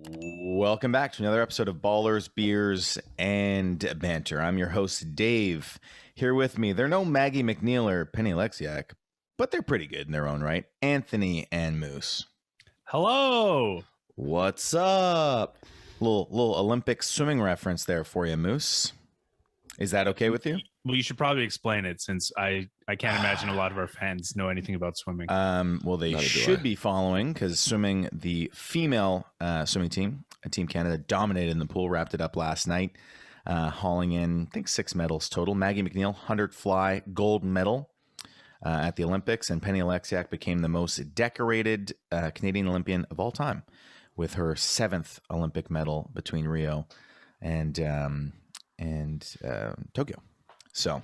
Welcome back to another episode of Ballers, Beers, and Banter. I'm your host, Dave. Here with me, they're no Maggie McNeil or Penny Alexiak, but they're pretty good in their own right. Anthony and Moose. Hello. What's up? Little Olympic swimming reference there for you, Moose. Is that okay with you? Well, you should probably explain it since I can't imagine a lot of our fans know anything about swimming. Well, they should be following because swimming, the female swimming team, Team Canada, dominated in the pool, wrapped it up last night, hauling in, I think, 6 medals total. Maggie McNeil, 100 fly gold medal at the Olympics, and Penny Alexiak became the most decorated Canadian Olympian of all time with her 7th Olympic medal between Rio and Tokyo. So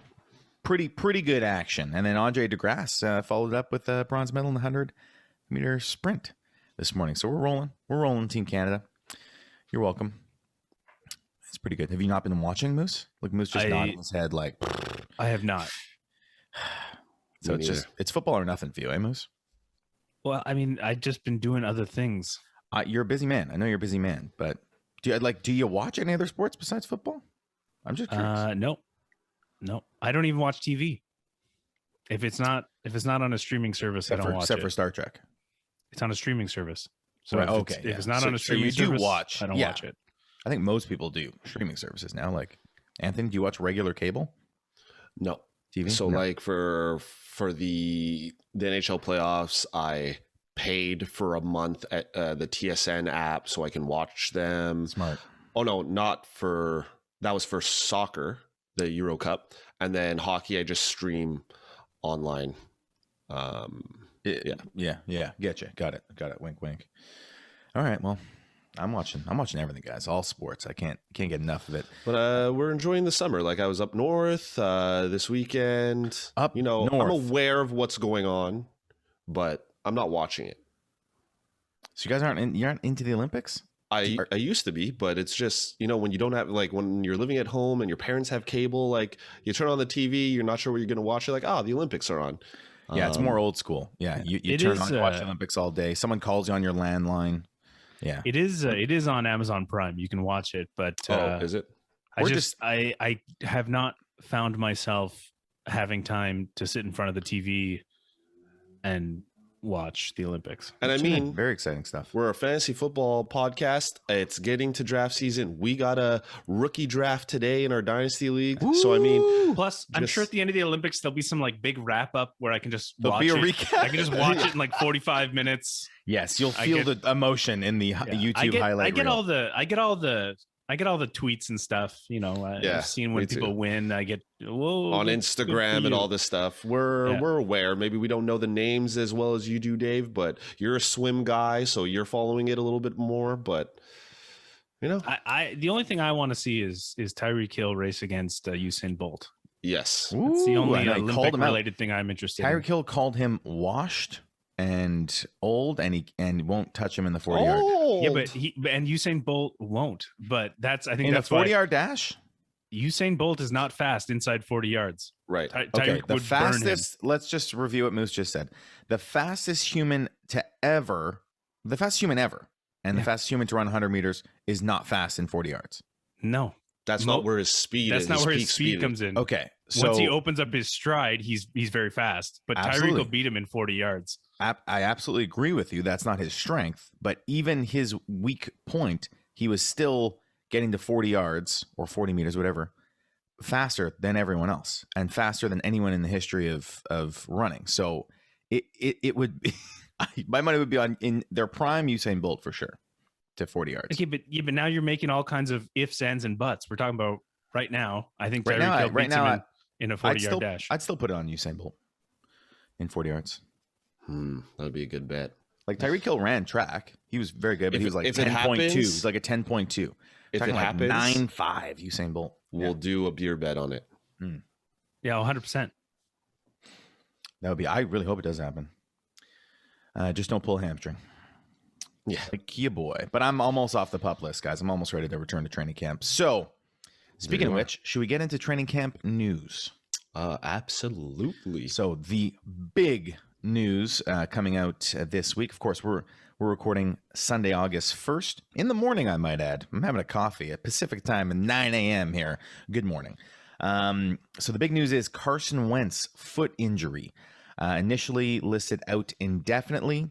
pretty good action. And then Andre DeGrasse followed up with a bronze medal in the 100-meter sprint this morning. So we're rolling Team Canada. You're welcome. It's pretty good. Have you not been watching, Moose? Look, Moose just nodding his head like I have not. So it's football or nothing for you, eh, Moose? Well, I mean, I've just been doing other things. You're a busy man. I know you're a busy man, but do you watch any other sports besides football? I'm just curious. No, I don't even watch TV. If it's not on a streaming service, I don't watch it. Except for Star Trek. It's on a streaming service. So right, if it's not on a streaming service, I don't watch it. I think most people do streaming services now. Like, Anthony, do you watch regular cable? No. TV? So No. like for the NHL playoffs, I paid for a month at the TSN app so I can watch them. Smart. Oh no, that was for soccer, the Euro Cup, and then hockey I just stream online. Yeah. Getcha. Got it. Wink, wink. All right. Well, I'm watching everything, guys. All sports. I can't get enough of it. But we're enjoying the summer. Like I was up north this weekend. North. I'm aware of what's going on, but I'm not watching it. So you guys aren't into the Olympics? I used to be, but it's just, when you don't have, like, when you're living at home and your parents have cable, like, you turn on the TV, you're not sure what you're going to watch. You're like, the Olympics are on. Yeah, it's more old school. Yeah, you turn on, watch the Olympics all day. Someone calls you on your landline. Yeah. It is on Amazon Prime. You can watch it, but is it? I have not found myself having time to sit in front of the TV and watch the Olympics. And I mean, very exciting stuff. We're a fantasy football podcast. It's getting to draft season. We got a rookie draft today in our dynasty league. Ooh. So I mean, plus I'm sure at the end of the Olympics there'll be some like big wrap up where I can just watch be a it. recap. I can just watch it in like 45 minutes. Yes, you'll feel the emotion in the YouTube highlight reel. I get all the tweets and stuff, I've seen when people win. I get on Instagram and all this stuff. We're aware. Maybe we don't know the names as well as you do, Dave, but you're a swim guy, so you're following it a little bit more. But the only thing I want to see is Tyreek Hill race against Usain Bolt. Yes, that's the only Olympic related thing I'm interested in. Tyreek Hill called him washed and old, and won't touch him in the 40-yard. Yeah, but Usain Bolt won't. But that's in a 40-yard dash. Usain Bolt is not fast inside 40 yards. Right. Okay. The fastest. Let's just review what Moose just said. The fastest human ever, and the fastest human to run 100 meters is not fast in 40 yards. No. That's not where his speed is. That's not where his speed comes in. Okay. So once he opens up his stride, he's very fast. But Tyreek will beat him in 40 yards. I absolutely agree with you. That's not his strength. But even his weak point, he was still getting to 40 yards or 40 meters, whatever, faster than everyone else and faster than anyone in the history of running. So it would be, my money would be on in their prime Usain Bolt for sure to 40 yards. Okay, but now you're making all kinds of ifs, ands, and buts. We're talking about right now. I think Tyreek Hill beats him in a 40-yard dash. I'd still put it on Usain Bolt in 40 yards. That would be a good bet. Like Tyreek Hill ran track. He was very good, but he was like 10.2. He's like a 10.2. If it happens, 9.5 Usain Bolt. We'll do a beer bet on it. Yeah, 100%. That would be. I really hope it does happen. Just don't pull a hamstring. Yeah, like your boy. But I'm almost off the pup list, guys. I'm almost ready to return to training camp. So, speaking of which, should we get into training camp news? Absolutely. So the big news coming out this week. Of course, we're We're recording Sunday, August 1st. In the morning, I might add. I'm having a coffee at Pacific time at 9 a.m. here. Good morning. So the big news is Carson Wentz foot injury. Initially listed out indefinitely.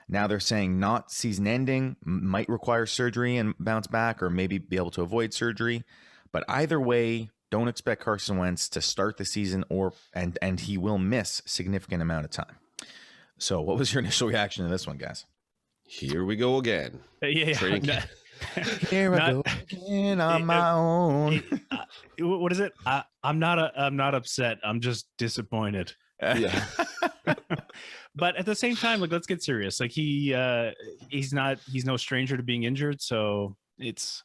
Now they're saying not season ending, might require surgery and bounce back, or maybe be able to avoid surgery. But either way, don't expect Carson Wentz to start the season, and he will miss significant amount of time. So what was your initial reaction to this one, guys? Here we go again. Yeah. Here I go again on my own. What is it? I'm not upset. I'm just disappointed. Yeah. But at the same time, like, let's get serious. Like, he's no stranger to being injured. So it's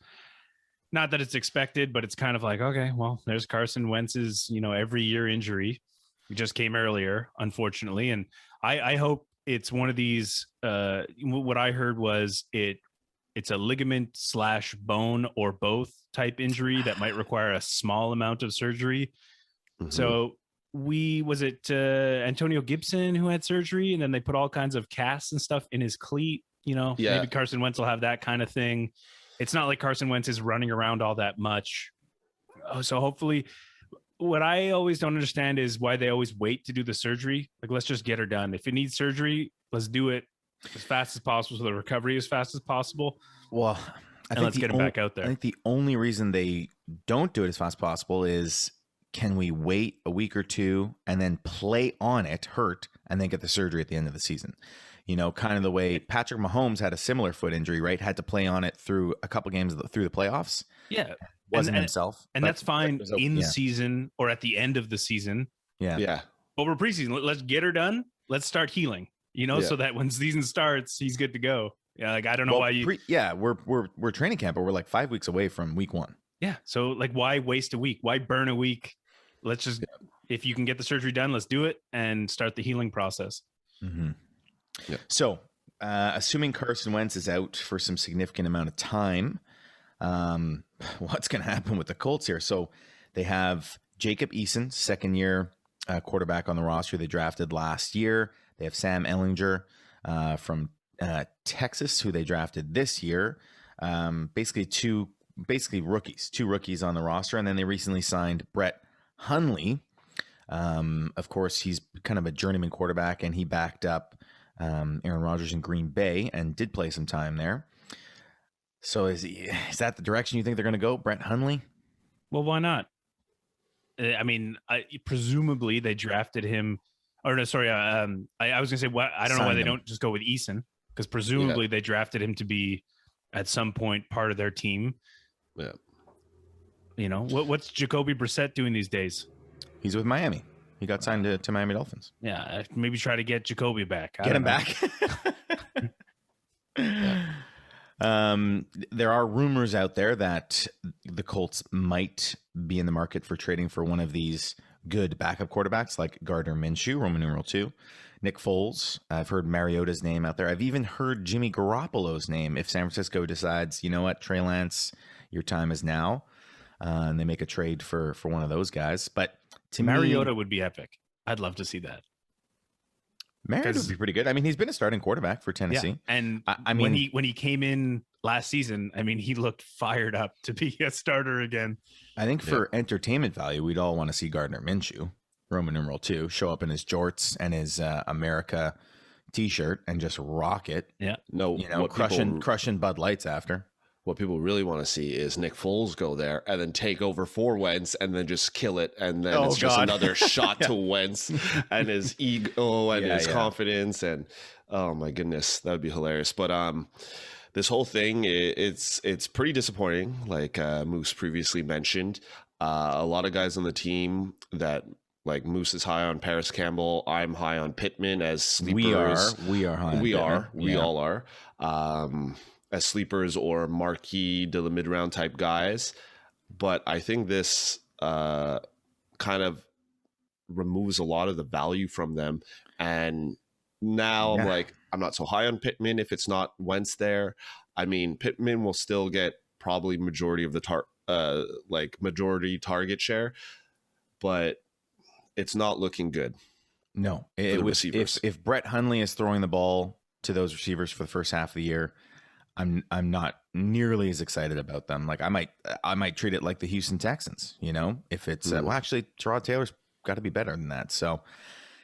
not that it's expected, but it's kind of like, okay, well, there's Carson Wentz's, every year injury. It just came earlier, unfortunately. And I hope it's one of these, what I heard was it's a ligament / bone or both type injury that might require a small amount of surgery. Mm-hmm. So Antonio Gibson who had surgery, and then they put all kinds of casts and stuff in his cleat, Maybe Carson Wentz will have that kind of thing. It's not like Carson Wentz is running around all that much. So hopefully, what I always don't understand is why they always wait to do the surgery. Like, let's just get her done. If it needs surgery, let's do it as fast as possible, so the recovery as fast as possible. Well, let's get him back out there. I think the only reason they don't do it as fast as possible is, can we wait a week or two and then play on it, hurt, and then get the surgery at the end of the season? Kind of the way Patrick Mahomes had a similar foot injury, right? Had to play on it through a couple games through the playoffs. Yeah. Wasn't himself. And that's fine in season or at the end of the season. Yeah. Yeah. But we're preseason. Let's get her done. Let's start healing, so that when season starts, he's good to go. Yeah. Like, I don't know why you. We're training camp, but we're like 5 weeks away from week 1. Yeah. So, like, why waste a week? Why burn a week? Let's just, if you can get the surgery done, let's do it and start the healing process. Mm-hmm. Yeah. So, assuming Carson Wentz is out for some significant amount of time, what's going to happen with the Colts here? So, they have Jacob Eason, second-year quarterback on the roster they drafted last year. They have Sam Ehlinger from Texas, who they drafted this year. Basically two rookies on the roster, and then they recently signed Brett Hundley. Of course, he's kind of a journeyman quarterback, and he backed up Aaron Rodgers in Green Bay and did play some time there. So is that the direction you think they're going to go, Brett Hundley? Well, why not? I mean, presumably they drafted him. Or no, sorry. I was going to say, I don't know why they don't just go with Eason, because presumably they drafted him to be at some point part of their team. Yeah. What's Jacoby Brissett doing these days? He's with Miami. He got signed to Miami Dolphins. Yeah, maybe try to get Jacoby back. Get him back. There are rumors out there that the Colts might be in the market for trading for one of these good backup quarterbacks like Gardner Minshew, Roman numeral 2, Nick Foles. I've heard Mariota's name out there. I've even heard Jimmy Garoppolo's name if San Francisco decides, you know what, Trey Lance, your time is now. And they make a trade for one of those guys. But to Mariota would be epic. I'd love to see that. Mariota would be pretty good. I mean, he's been a starting quarterback for Tennessee. Yeah. And I mean, when he came in last season, I mean, he looked fired up to be a starter again. I think for entertainment value, we'd all want to see Gardner Minshew, Roman numeral 2, show up in his jorts and his America t-shirt and just rock it. Yeah. No, crushing Bud Lights after. What people really want to see is Nick Foles go there and then take over for Wentz and then just kill it. And then it's just another shot to Wentz and his ego and his confidence. And oh my goodness, that would be hilarious. But this whole thing, it's pretty disappointing. Like Moose previously mentioned, a lot of guys on the team that, like, Moose is high on Paris Campbell. I'm high on Pittman as sleepers. We are high on Pittman. We all are. As sleepers or marquee to the mid-round type guys. But I think this kind of removes a lot of the value from them. And now I'm like, I'm not so high on Pittman if it's not Wentz there. I mean, Pittman will still get probably majority of the majority target share, but it's not looking good. No, if Brett Hundley is throwing the ball to those receivers for the first half of the year, I'm not nearly as excited about them. Like I might treat it like the Houston Texans, if it's well, actually Tyrod Taylor's got to be better than that. So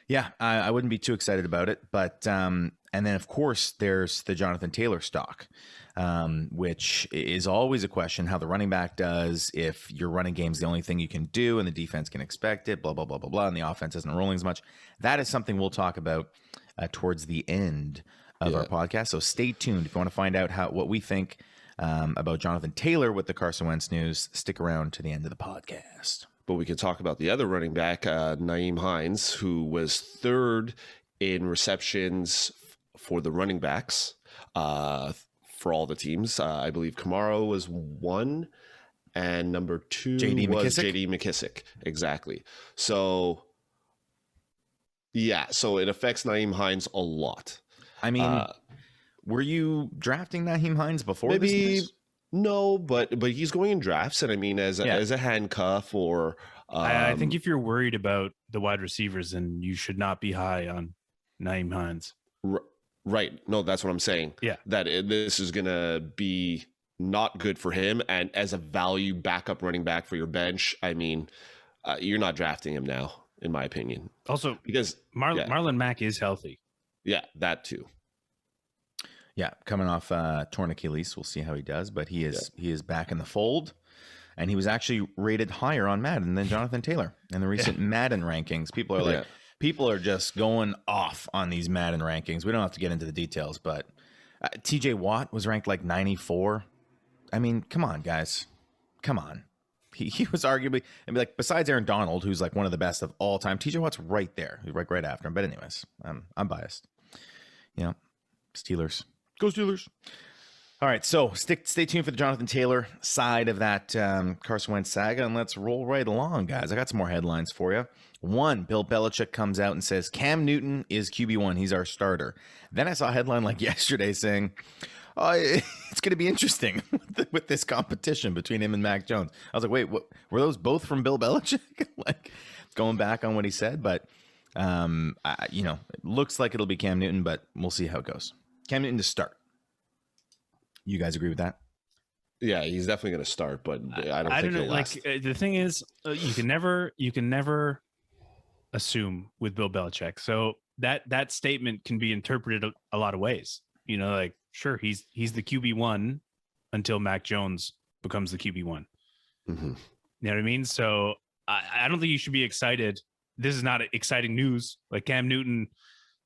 yeah, I wouldn't be too excited about it. But and then of course there's the Jonathan Taylor stock, which is always a question how the running back does if your running game's the only thing you can do and the defense can expect it, blah blah blah blah blah, and the offense isn't rolling as much. That is something we'll talk about towards the end of our podcast. So stay tuned if you want to find out what we think about Jonathan Taylor with the Carson Wentz news. Stick around to the end of the podcast. But we can talk about the other running back, Nyheim Hines, who was third in receptions for the running backs for all the teams. I believe Kamara was 1, and number 2 was J.D. McKissick. Exactly. So, yeah, so it affects Nyheim Hines a lot. I mean, were you drafting Nyheim Hines before maybe this news? No, but he's going in drafts, and I mean, as a handcuff or. I think if you're worried about the wide receivers, then you should not be high on Nyheim Hines. Right. No, that's what I'm saying. Yeah. This is gonna be not good for him, and as a value backup running back for your bench, I mean, you're not drafting him now, in my opinion. Also, because Marlon Mack is healthy. Yeah, that too. Yeah, coming off torn Achilles, we'll see how he does, but he is back in the fold, and he was actually rated higher on Madden than Jonathan Taylor in the recent Madden rankings. People are just going off on these Madden rankings. We don't have to get into the details, but TJ Watt was ranked like 94. I mean, come on, guys, come on. He was arguably, besides Aaron Donald, who's like one of the best of all time, TJ Watt's right there. He's right after him. But anyways, I'm biased. Steelers. Go Steelers. All right, so stay tuned for the Jonathan Taylor side of that Carson Wentz saga, and let's roll right along, guys. I got some more headlines for you. One, Bill Belichick comes out and says, Cam Newton is QB1. He's our starter. Then I saw a headline like yesterday saying, it's going to be interesting with this competition between him and Mac Jones. I was like, wait, what, were those both from Bill Belichick? Like going back on what he said, but it looks like it'll be Cam Newton, but we'll see how it goes. Cam Newton to start. You guys agree with that? Yeah, he's definitely going to start, but I don't think he'll last. The thing is, you can never assume with Bill Belichick. So that statement can be interpreted a lot of ways. Sure, he's the QB1 until Mac Jones becomes the QB1. Mm-hmm. You know what I mean? So I don't think you should be excited. This is not exciting news. Like Cam Newton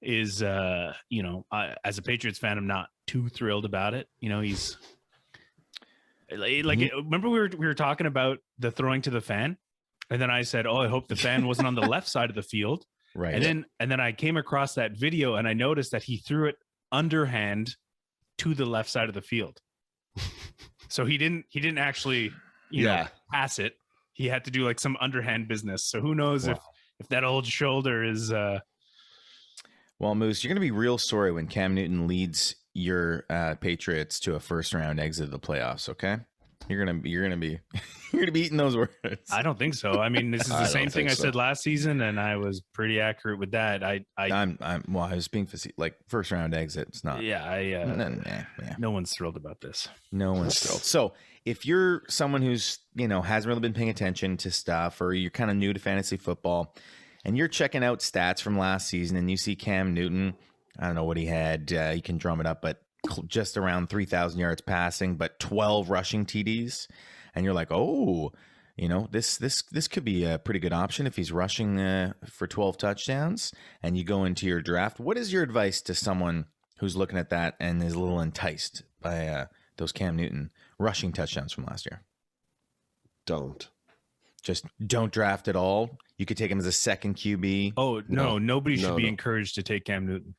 is, as a Patriots fan, I'm not too thrilled about it. He's remember we were talking about the throwing to the fan, and then I said, I hope the fan wasn't on the left side of the field. Right. And then I came across that video and I noticed that he threw it underhand to the left side of the field. So he didn't actually, pass it. He had to do like some underhand business. So who knows if that old shoulder is, Well, Moose, you're going to be real sorry when Cam Newton leads your Patriots to a first round exit of the playoffs. Okay, you're gonna be eating those words. I don't think so. I mean, this is the same thing I said last season, and I was pretty accurate with that. I was being like first round exit. It's not. Yeah, no one's thrilled about this. No one's thrilled. So if you're someone who's hasn't really been paying attention to stuff, or you're kind of new to fantasy football, and you're checking out stats from last season, and you see Cam Newton. I don't know what he had. He can drum it up, but just around 3,000 yards passing, but 12 rushing TDs. And you're like, this could be a pretty good option if he's rushing for 12 touchdowns. And you go into your draft. What is your advice to someone who's looking at that and is a little enticed by those Cam Newton rushing touchdowns from last year? Just don't draft at all. You could take him as a second QB. Oh, no, nobody should be encouraged to take Cam Newton.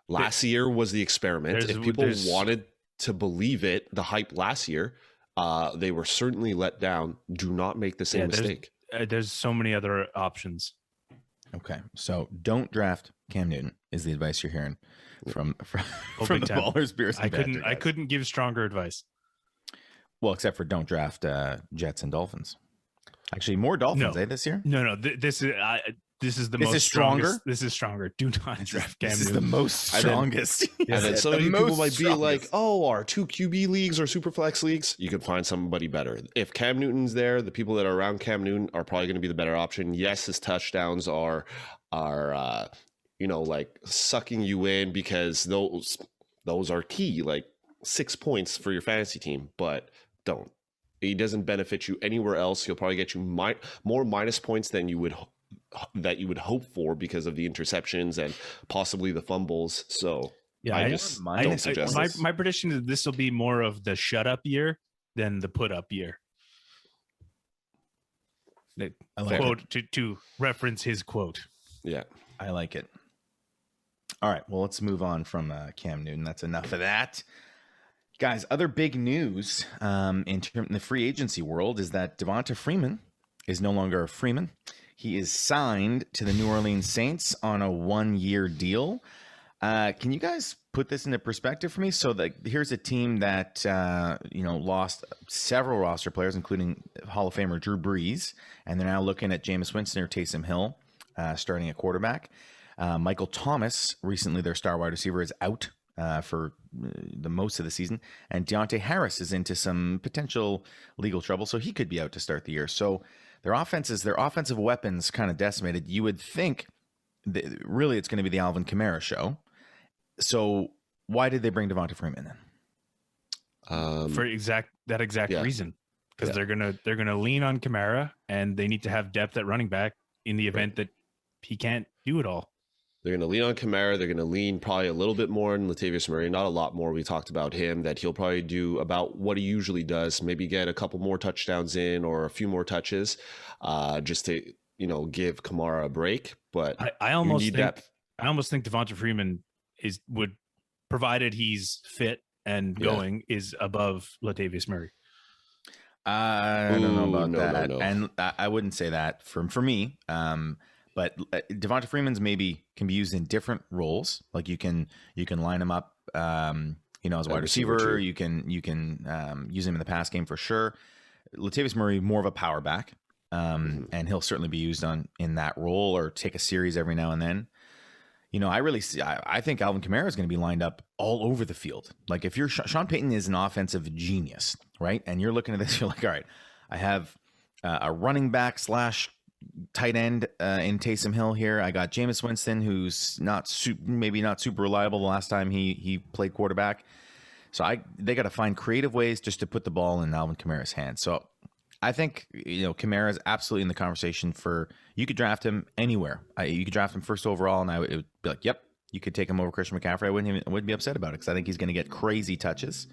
Last year was the experiment. If people wanted to believe it, the hype last year, they were certainly let down. Do not make the same mistake. There's so many other options. Okay, so don't draft Cam Newton is the advice you're hearing from the Ballers, Beers, and I couldn't give stronger advice. Well, except for don't draft Jets and Dolphins. Actually, more Dolphins, this year? No. This is This is the This most is stronger? strongest. This is stronger. Do not draft Cam This is Newton. the most strongest. And then some of you people might be like, oh, our 2 QB leagues or super flex leagues, you could find somebody better. If Cam Newton's there, the people that are around Cam Newton are probably going to be the better option. Yes, his touchdowns are like sucking you in because those are key, like 6 points for your fantasy team, but don't. He doesn't benefit you anywhere else. He'll probably get you more minus points than you would hope for because of the interceptions and possibly the fumbles. So yeah, I don't suggest this. My prediction is this will be more of the shut up year than the put up year. Quote to reference his quote. Yeah, I like it. All right, well, let's move on from Cam Newton. That's enough of that. Guys, other big news in the free agency world is that Devonta Freeman is no longer a Freeman. He is signed to the New Orleans Saints on a 1-year deal. Can you guys put this into perspective for me? So here's a team that lost several roster players, including Hall of Famer Drew Brees, and they're now looking at Jameis Winston or Taysom Hill starting at quarterback. Michael Thomas, recently their star wide receiver, is out for the most of the season, and Deontay Harris is into some potential legal trouble, so he could be out to start the year. So their offensive weapons kind of decimated. You would think that really it's going to be the Alvin Kamara show. So why did they bring Devonta Freeman in? For that exact reason, because they're gonna lean on Kamara, and they need to have depth at running back in the event that he can't do it all. They're going to lean on Kamara. They're going to lean probably a little bit more on Latavius Murray, not a lot more. We talked about him, that he'll probably do about what he usually does, maybe get a couple more touchdowns in or a few more touches just to, give Kamara a break. But I almost think Devonta Freeman would, provided he's fit and going, is above Latavius Murray. I don't know about that. No. And I wouldn't say that for me. But Devonta Freeman's maybe can be used in different roles. Like you can line him up, as a wide receiver. You can use him in the pass game for sure. Latavius Murray, more of a power back, and he'll certainly be used in that role or take a series every now and then. I think Alvin Kamara is going to be lined up all over the field. Like if you're Sean Payton is an offensive genius, right? And you're looking at this, you're like, all right, I have a running back / tight end in Taysom Hill here. I got Jameis Winston, who's maybe not super reliable the last time he played quarterback. So they got to find creative ways just to put the ball in Alvin Kamara's hands. So I think Kamara is absolutely in the conversation for, you could draft him anywhere. You could draft him first overall, and it would be like, yep, you could take him over Christian McCaffrey. I wouldn't be upset about it because I think he's going to get crazy touches.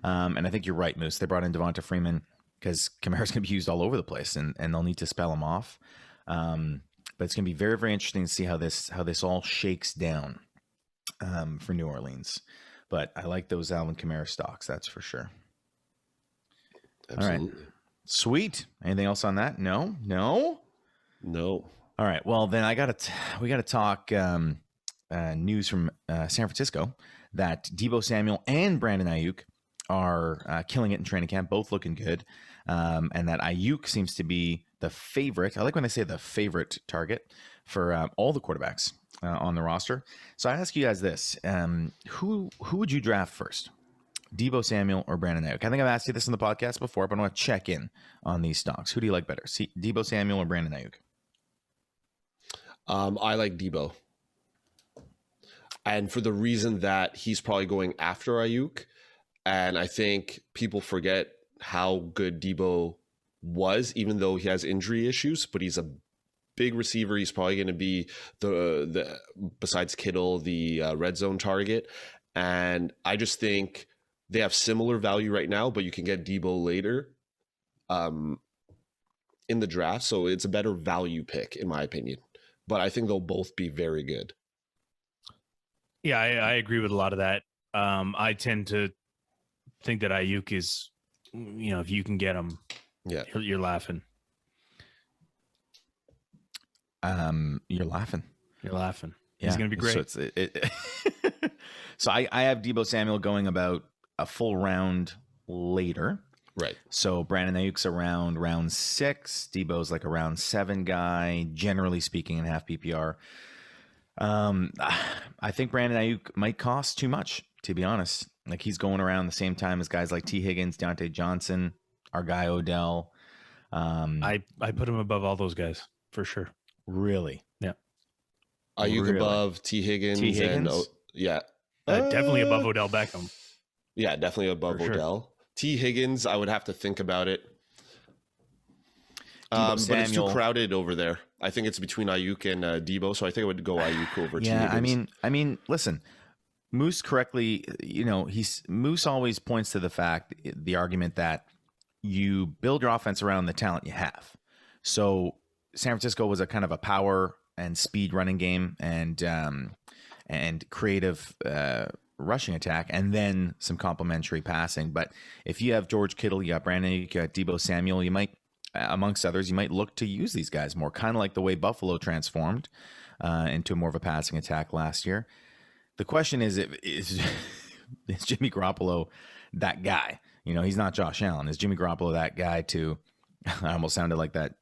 And I think you're right, Moose. They brought in Devonta Freeman because Kamara's going to be used all over the place, and they'll need to spell him off. But it's going to be very, very interesting to see how this all shakes down for New Orleans. But I like those Alvin Kamara stocks, that's for sure. Absolutely. All right. Sweet. Anything else on that? No. All right. Well, then we got to talk news from San Francisco that Deebo Samuel and Brandon Aiyuk are killing it in training camp, both looking good, and that Aiyuk seems to be the favorite. I like when they say the favorite target for all the quarterbacks on the roster. So I ask you guys this: who would you draft first, Deebo Samuel or Brandon Aiyuk? I think I've asked you this in the podcast before, but I want to check in on these stocks. Who do you like better, Deebo Samuel or Brandon Aiyuk? I like Deebo, and for the reason that he's probably going after Aiyuk. And I think people forget how good Deebo was, even though he has injury issues, but he's a big receiver. He's probably going to be the besides Kittle, the red zone target. And I just think they have similar value right now, but you can get Deebo later in the draft. So it's a better value pick, in my opinion. But I think they'll both be very good. Yeah, I agree with a lot of that. I tend to think that Aiyuk is, if you can get him, you're laughing. You're laughing. Yeah. He's going to be great. So, so I have Deebo Samuel going about a full round later, Right. So Brandon Ayuk's around round 6. Deebo's like a round 7 guy, generally speaking, in half PPR. I think Brandon Aiyuk might cost too much, to be honest. Like, he's going around the same time as guys like T. Higgins, Deontay Johnson, our guy Odell. I put him above all those guys for sure. Really? Yeah. Aiyuk above T. Higgins. And yeah. Definitely above Odell Beckham. Yeah, definitely above Odell. Sure. T. Higgins, I would have to think about it. But it's too crowded over there. I think it's between Aiyuk and Deebo, so I think I would go Aiyuk over T. Higgins. I mean, listen, Moose correctly, Moose always points to the argument that you build your offense around the talent you have. So San Francisco was a kind of a power and speed running game and creative rushing attack, and then some complementary passing. But if you have George Kittle, you got Brandon, you got Deebo Samuel, you might, amongst others, you might look to use these guys more, kind of like the way Buffalo transformed into more of a passing attack last year. The question is Jimmy Garoppolo that guy? He's not Josh Allen. Is Jimmy Garoppolo that guy to, I almost sounded like that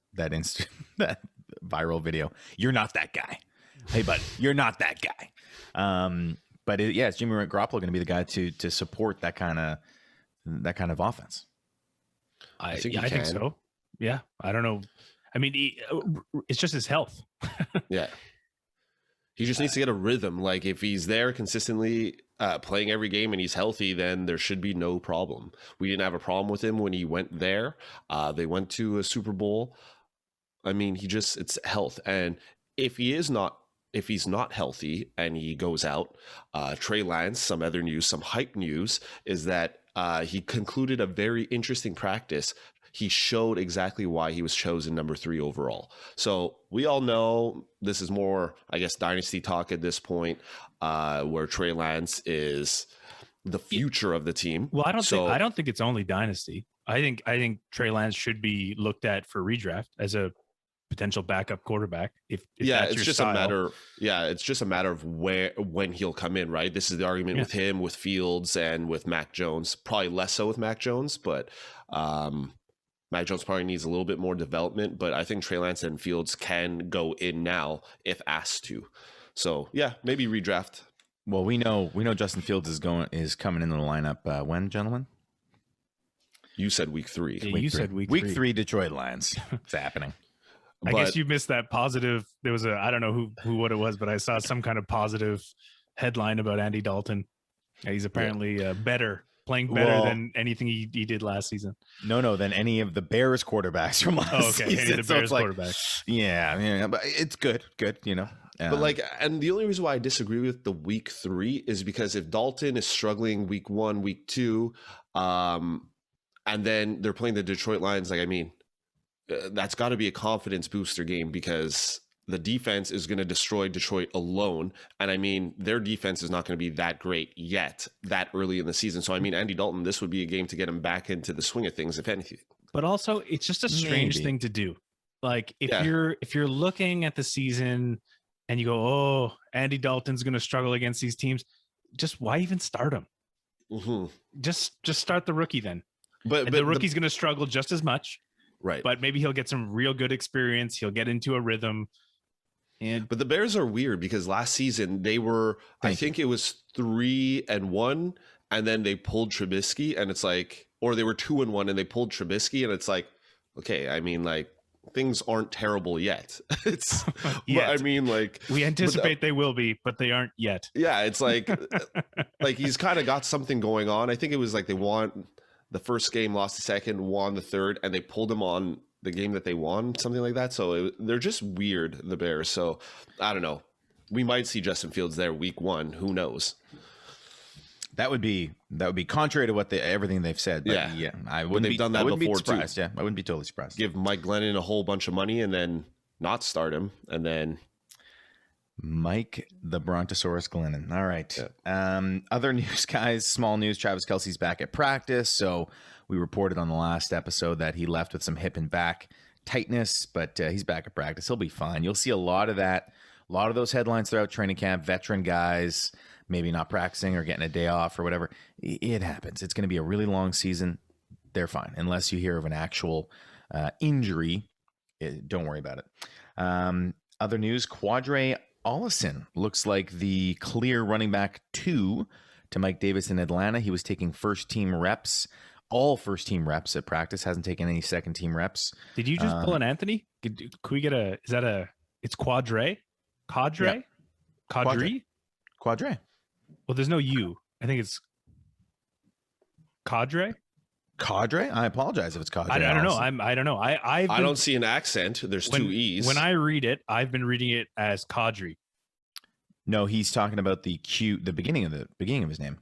viral video. You're not that guy. Hey, bud, you're not that guy. But is Jimmy Garoppolo going to be the guy to support that kind of offense? I think so. Yeah, I don't know. I mean, it's just his health. Yeah, he just needs to get a rhythm. Like, if he's there consistently playing every game and he's healthy, then there should be no problem. We didn't have a problem with him when he went there. They went to a Super Bowl. I mean, it's health, and if he's not healthy and he goes out, Trey Lance, some other news, some hype news is that he concluded a very interesting practice. He showed exactly why he was chosen number 3 overall. So we all know this is more, I guess, dynasty talk at this point, where Trey Lance is the future of the team. Well, I don't think it's only dynasty. I think Trey Lance should be looked at for redraft as a potential backup quarterback. If that's it's just style. It's just a matter of when he'll come in, right? This is the argument with him, with Fields, and with Mac Jones. Probably less so with Mac Jones, but Mac Jones probably needs a little bit more development. But I think Trey Lance and Fields can go in now if asked to. So yeah, maybe redraft. Well, we know Justin Fields is coming into the lineup when, gentlemen? You said week 3. Yeah, said week 3 Detroit Lions. It's happening. I guess you missed that positive. There was I don't know what it was, but I saw some kind of positive headline about Andy Dalton. He's apparently playing better than anything he did last season. No, than any of the Bears quarterbacks from last season. Any of the Bears quarterbacks. Yeah, but it's good, But and the only reason why I disagree with the week 3 is because if Dalton is struggling week 1, week 2, and then they're playing the Detroit Lions, that's got to be a confidence booster game, because the defense is going to destroy Detroit alone. And I mean, their defense is not going to be that great yet that early in the season. So, I mean, Andy Dalton, this would be a game to get him back into the swing of things, if anything. But also, it's just a strange thing to do. Like, if you're looking at the season and you go, oh, Andy Dalton's going to struggle against these teams, just why even start him? Mm-hmm. Just start the rookie then. But the rookie's going to struggle just as much. Right. But maybe he'll get some real good experience. He'll get into a rhythm. But the Bears are weird, because last season they were, I think it was 3-1, and then they pulled Trubisky, and it's like, or they were 2-1 and they pulled Trubisky, and it's like, okay, I mean, like, things aren't terrible yet. It's, yet. I mean, like, we anticipate they will be, but they aren't yet. Yeah, it's like, like he's kind of got something going on. I think it was like they won the first game, lost the second, won the third, and they pulled him on the game that they won, something like that. So they're just weird, the Bears. So I don't know. We might see Justin Fields there week 1. Who knows? That would be contrary to what everything they've said. But yeah, I wouldn't done that before too. Yeah, I wouldn't be totally surprised. Give Mike Glennon a whole bunch of money and then not start him, and then Mike the Brontosaurus Glennon. All right. Yeah. Other news, guys. Small news. Travis Kelce's back at practice. So we reported on the last episode that he left with some hip and back tightness, but he's back at practice. He'll be fine. You'll see a lot of that. A lot of those headlines throughout training camp. Veteran guys maybe not practicing or getting a day off or whatever. It happens. It's going to be a really long season. they're fine. Unless you hear of an actual injury, don't worry about it. Other news, Qadree Ollison looks like the clear running back 2 to Mike Davis in Atlanta. He was taking first-team reps, all first-team reps at practice. Hasn't taken any second-team reps. Did you just pull an Anthony? Could we get it's Qadree? Qadree? Yep. Qadree? Qadree. Well, there's no U. I think it's Qadree. Qadree? I apologize if it's Qadree. I don't know. I don't know. I don't see an accent. There's 2 E's. When I read it, I've been reading it as Qadree. No, he's talking about the beginning of his name.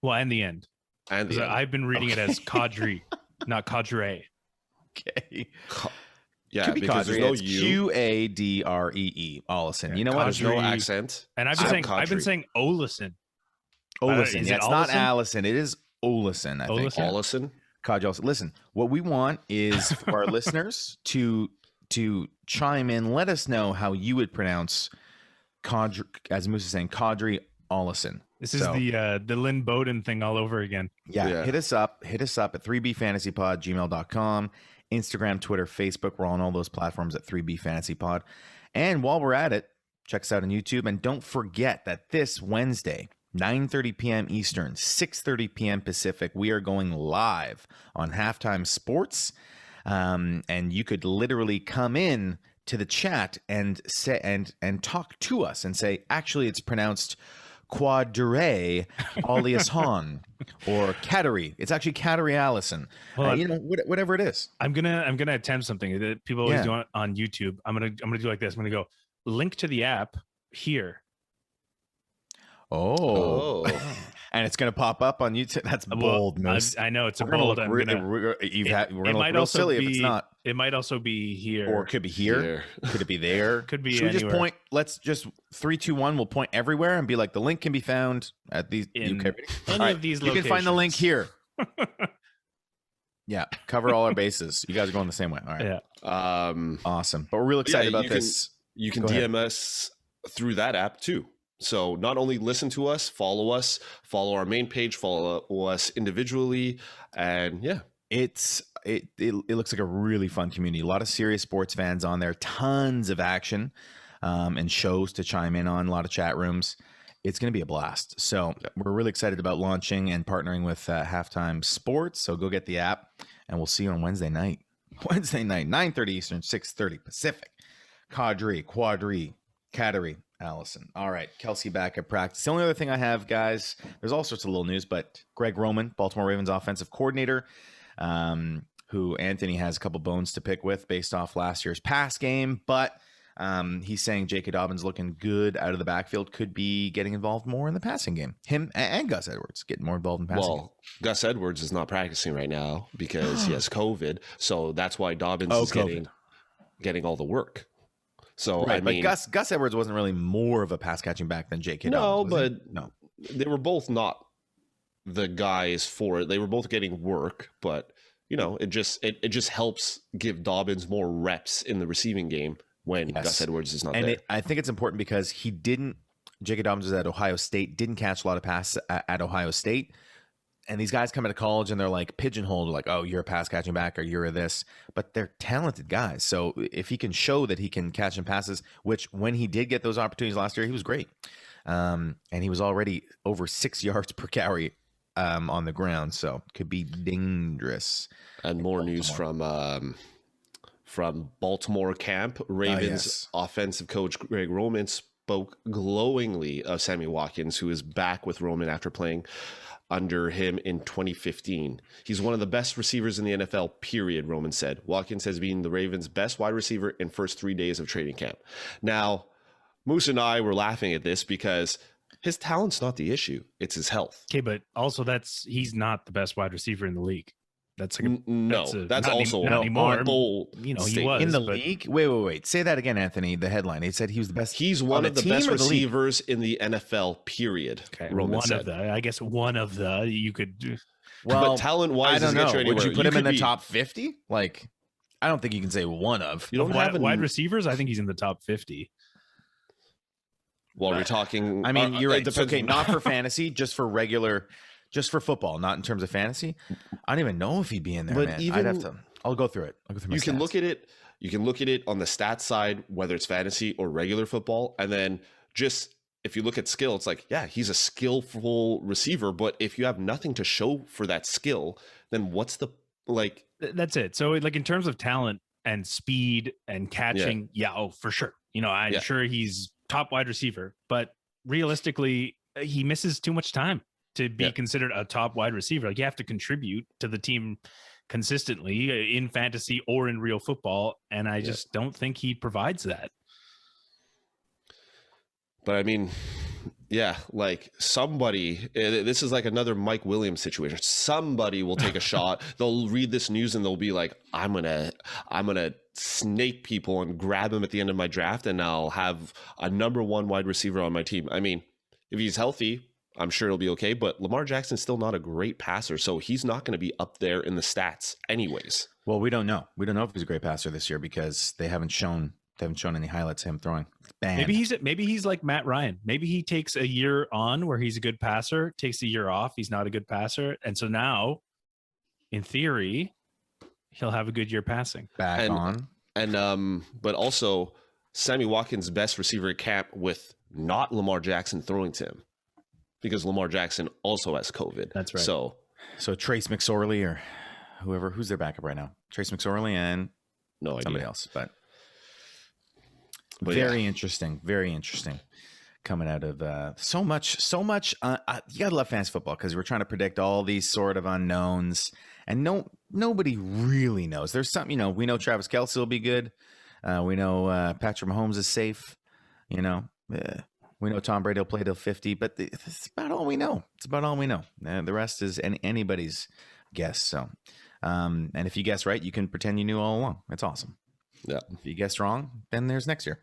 Well, and the end. I've been reading it as Qadree, not Qadree. Okay. Yeah, could be because Qadree. there's no U. Qadree. Ollison. Yeah, you know what? There's no accent. And I've been saying Ollison. Ollison. Yeah, it's not Allison. It is Ollison, I think. Ollison. Qadree. Listen, what we want is for our listeners to chime in. Let us know how you would pronounce Qadree, as Moose is saying, Qadree Ollison. This is the Lynn Bowden thing all over again. Yeah. Hit us up at 3bfantasypod@gmail.com. Instagram, Twitter, Facebook. We're on all those platforms at 3bfantasypod. And while we're at it, check us out on YouTube. And don't forget that this Wednesday, 9:30 p.m. Eastern, 6:30 p.m. Pacific, we are going live on Halftime Sports. And you could literally come in to the chat and say and talk to us and say, actually, it's pronounced Qadree Ollison or Qadree. It's actually Qadree Ollison. Whatever it is. I'm gonna attempt something that people always do on YouTube. I'm gonna do like this. I'm gonna go link to the app here. Oh. And it's going to pop up on YouTube. That's bold, Moose. I know it's a bold. We're going to look real silly if it's not. It might also be here. Or it could be here. Could it be there? Could be Should anywhere. We just point? Let's just 3, 2, 1. We'll point everywhere and be like, the link can be found at these. Any of these locations. You can find the link here. Yeah. Cover all our bases. You guys are going the same way. All right. Yeah. Awesome. But we're real excited about this. You can DM us through that app too. So not only listen to us, follow our main page, follow us individually, and it looks like a really fun community. A lot of serious sports fans on there, tons of action, and shows to chime in on. A lot of chat rooms. It's going to be a blast. So we're really excited about launching and partnering with Halftime Sports. So go get the app, and we'll see you on Wednesday night. 9:30 Eastern, 6:30 Pacific. Qadree Ollison. All right, Kelce back at practice. The only other thing I have, guys, there's all sorts of little news, but Greg Roman, Baltimore Ravens offensive coordinator, who Anthony has a couple bones to pick with based off last year's pass game, but he's saying J.K. Dobbins looking good out of the backfield, could be getting involved more in the passing game. Him and Gus Edwards getting more involved in passing game. Gus Edwards is not practicing right now because he has COVID, so that's why Dobbins is getting all the work. So right, but Gus Edwards wasn't really more of a pass catching back than J.K. Dobbins. No, they were both not the guys for it. They were both getting work, but it just helps give Dobbins more reps in the receiving game when Gus Edwards is not there. I think it's important because J.K. Dobbins was at Ohio State, didn't catch a lot of passes at Ohio State. And these guys come into college and they're like pigeonholed, like, oh, you're a pass catching back or you're this, but they're talented guys. So if he can show that he can catch and passes, which when he did get those opportunities last year, he was great. And he was already over 6 yards per carry on the ground. So could be dangerous. And more news from Baltimore camp. Ravens offensive coach Greg Roman spoke glowingly of Sammy Watkins, who is back with Roman after playing under him in 2015. He's one of the best receivers in the NFL, period, Roman said. Watkins has been the Ravens' best wide receiver in first 3 days of training camp. Now, Moose and I were laughing at this because his talent's not the issue. It's his health. Okay, but also he's not the best wide receiver in the league. That's also not anymore. Bold he was in the league. Wait. Say that again, Anthony. The headline. It said he was the best. He's one of the best receivers in the NFL. Period. Okay, I guess one of the you could. Well, but talent-wise, I don't know. Would you put him in the top 50? Like, I don't think you can say one of. You don't have wide receivers. I think he's in the top 50. Well, we're talking. I mean, you're right. Okay, not for fantasy, just for regular just for football, not in terms of fantasy, I don't even know if he'd be in there, but man. Even, I'd have to. I'll go through it. I'll go through my You can stats. look at it. You can look at it on the stats side, whether it's fantasy or regular football, and then just if you look at skill, it's like, yeah, he's a skillful receiver, but if you have nothing to show for that skill, then what's the like? That's it. So like in terms of talent and speed and catching, for sure. I'm sure he's top wide receiver, but realistically, he misses too much time to be considered a top wide receiver. Like you have to contribute to the team consistently in fantasy or in real football, and I just don't think he provides that. But I mean, like somebody, this is like another Mike Williams situation. Somebody will take a shot. They'll read this news and they'll be like, I'm gonna snake people and grab him at the end of my draft, and I'll have a number 1 wide receiver on my team. I mean, if he's healthy, I'm sure it'll be okay, but Lamar Jackson's still not a great passer, so he's not going to be up there in the stats anyways. Well, we don't know. We don't know if he's a great passer this year because they haven't shown any highlights of him throwing. Maybe he's like Matt Ryan. Maybe he takes a year on where he's a good passer, takes a year off, he's not a good passer, and so now, in theory, he'll have a good year passing. But also Sammy Watkins' best receiver at camp with not Lamar Jackson throwing to him, because Lamar Jackson also has COVID. That's right. So Trace McSorley or who's their backup right now? Trace McSorley and no idea. Somebody else, but very interesting. Very interesting. Coming out of so much. You gotta love fantasy football because we're trying to predict all these sort of unknowns, and nobody really knows. There's some, we know Travis Kelce will be good. We know Patrick Mahomes is safe. We know Tom Brady will play till 50, but it's about all we know. The rest is anybody's guess. So, and if you guess right, you can pretend you knew all along. It's awesome. Yeah. If you guessed wrong, then there's next year.